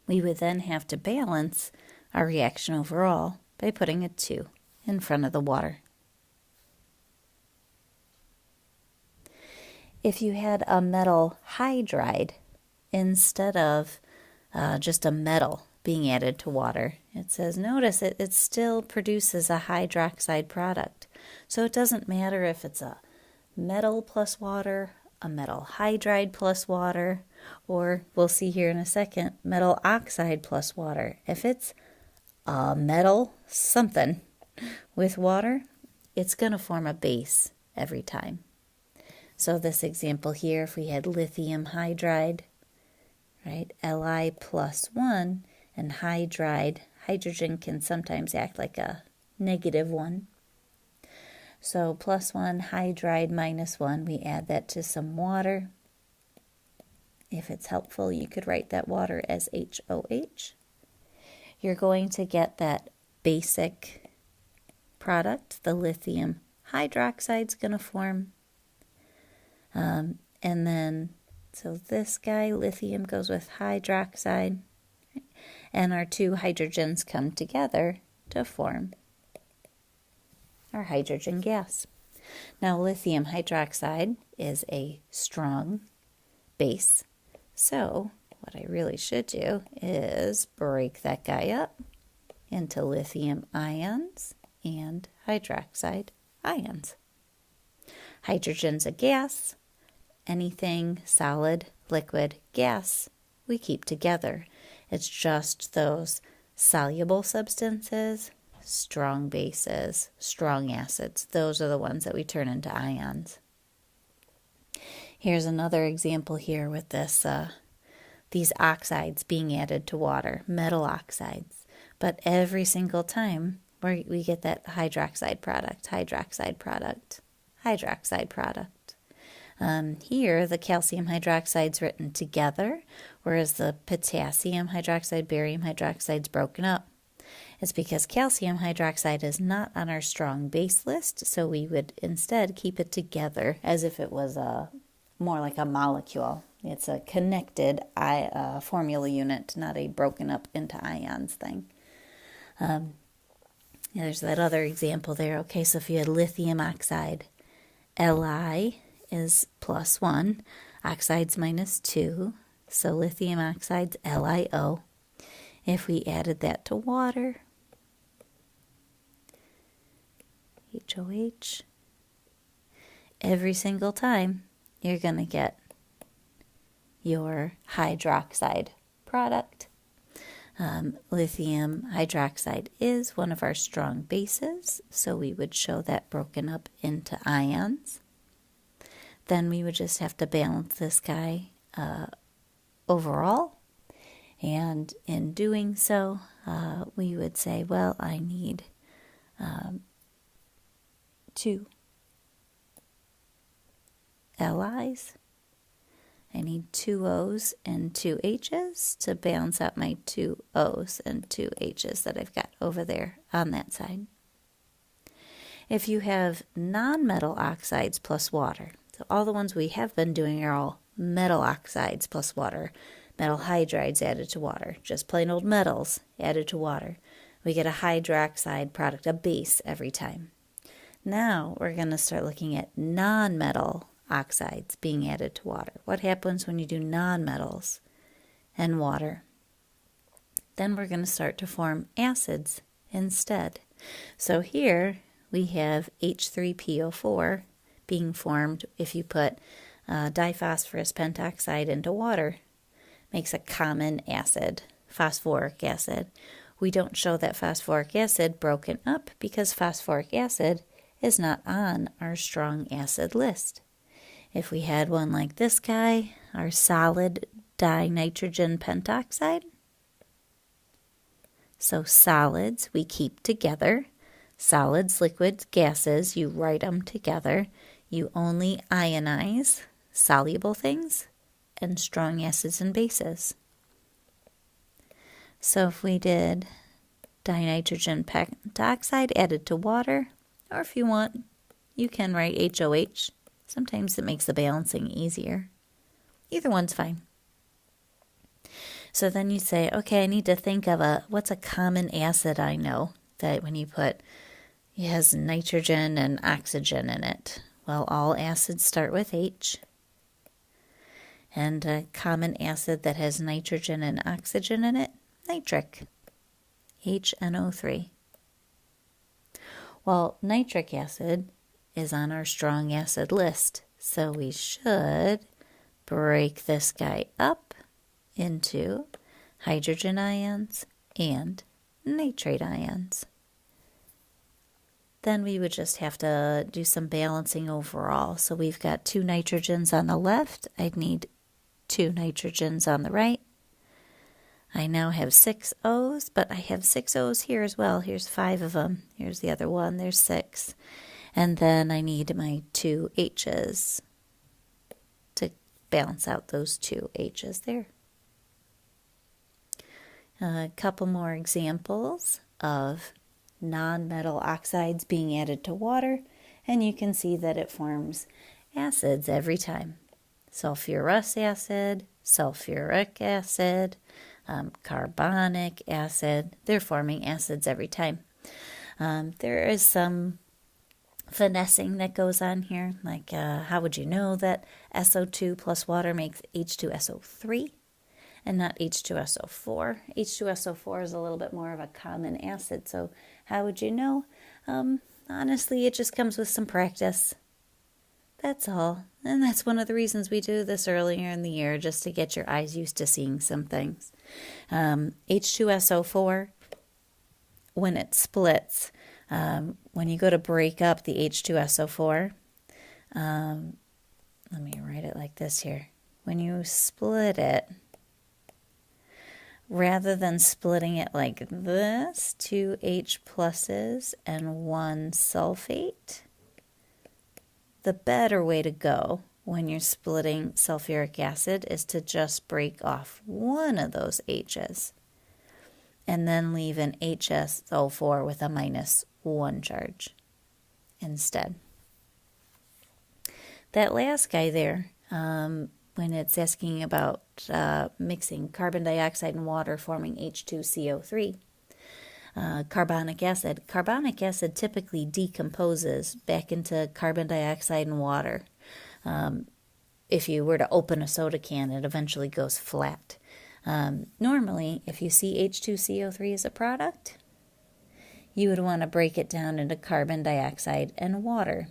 We would then have to balance our reaction overall by putting a 2 in front of the water. If you had a metal hydride instead of just a metal being added to water, it says, notice it still produces a hydroxide product. So it doesn't matter if it's a metal plus water, a metal hydride plus water, or we'll see here in a second, metal oxide plus water. If it's a metal something with water, it's going to form a base every time. So this example here, if we had lithium hydride, right, Li plus 1, and hydride, hydrogen can sometimes act like a -1. So plus 1, hydride minus 1, we add that to some water. If it's helpful, you could write that water as HOH. You're going to get that basic product, the lithium hydroxide is going to form. And then, so this guy, lithium, goes with hydroxide, and our two hydrogens come together to form our hydrogen gas. Now, lithium hydroxide is a strong base, so what I really should do is break that guy up into lithium ions and hydroxide ions. Hydrogen's a gas. Anything solid, liquid, gas, we keep together. It's just those soluble substances, strong bases, strong acids. Those are the ones that we turn into ions. Here's another example here with this these oxides being added to water, metal oxides. But every single time we get that hydroxide product, hydroxide product, hydroxide product. Here, the calcium hydroxide is written together, whereas the potassium hydroxide, barium hydroxide is broken up. It's because calcium hydroxide is not on our strong base list, so we would instead keep it together as if it was more like a molecule. It's a connected formula unit, not a broken up into ions thing. There's that other example there. Okay, so if you had lithium oxide, Li is plus 1, oxide's minus 2, so lithium oxide's LiO. If we added that to water, HOH, every single time you're going to get your hydroxide product. Lithium hydroxide is one of our strong bases, so we would show that broken up into ions. Then we would just have to balance this guy overall. And in doing so, we would say, well, I need 2 Li's. I need 2 O's and 2 H's to balance out my 2 O's and 2 H's that I've got over there on that side. If you have non-metal oxides plus water, so all the ones we have been doing are all metal oxides plus water, metal hydrides added to water, just plain old metals added to water. We get a hydroxide product, a base, every time. Now we're going to start looking at non-metal oxides being added to water. What happens when you do non-metals and water? Then we're going to start to form acids instead. So here we have H3PO4 being formed if you put diphosphorus pentoxide into water. Makes a common acid, phosphoric acid. We don't show that phosphoric acid broken up because phosphoric acid is not on our strong acid list. If we had one like this guy, our solid dinitrogen pentoxide, so solids we keep together. Solids, liquids, gases, you write them together. You only ionize soluble things and strong acids and bases. So if we did dinitrogen pentoxide added to water, or if you want, you can write HOH. Sometimes it makes the balancing easier. Either one's fine. So then you say, okay, I need to think of what's a common acid I know that when you put, it has nitrogen and oxygen in it. Well, all acids start with H. And a common acid that has nitrogen and oxygen in it, nitric, HNO3. Well, nitric acid is on our strong acid list, so we should break this guy up into hydrogen ions and nitrate ions. Then we would just have to do some balancing overall. So we've got 2 nitrogens on the left. I'd need 2 nitrogens on the right. I now have 6 O's, but I have 6 O's here as well. Here's 5 of them. Here's the other one. There's 6. And then I need my 2 H's to balance out those 2 H's there. A couple more examples of non-metal oxides being added to water, and you can see that it forms acids every time. Sulfurous acid, sulfuric acid, carbonic acid, they're forming acids every time. There is some finessing that goes on here, like how would you know that SO2 plus water makes H2SO3 and not H2SO4? H2SO4 is a little bit more of a common acid, so how would you know? Honestly, it just comes with some practice. That's all. And that's one of the reasons we do this earlier in the year, just to get your eyes used to seeing some things. H2SO4, when it splits, when you go to break up the H2SO4, let me write it like this here. When you split it, rather than splitting it like this, 2 H pluses and 1 sulfate, the better way to go when you're splitting sulfuric acid is to just break off one of those H's and then leave an HSO4 with a -1 charge instead. That last guy there, when it's asking about mixing carbon dioxide and water forming H2CO3, carbonic acid typically decomposes back into carbon dioxide and water. If you were to open a soda can, it eventually goes flat. Normally, if you see H2CO3 as a product, you would want to break it down into carbon dioxide and water.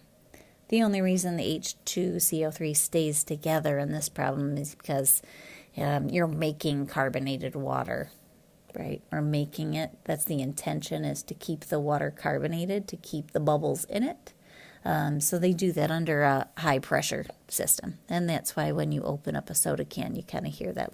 The only reason the H2CO3 stays together in this problem is because you're making carbonated water, right? Or making it. That's the intention, is to keep the water carbonated, to keep the bubbles in it. So they do that under a high pressure system. And that's why when you open up a soda can, you kind of hear that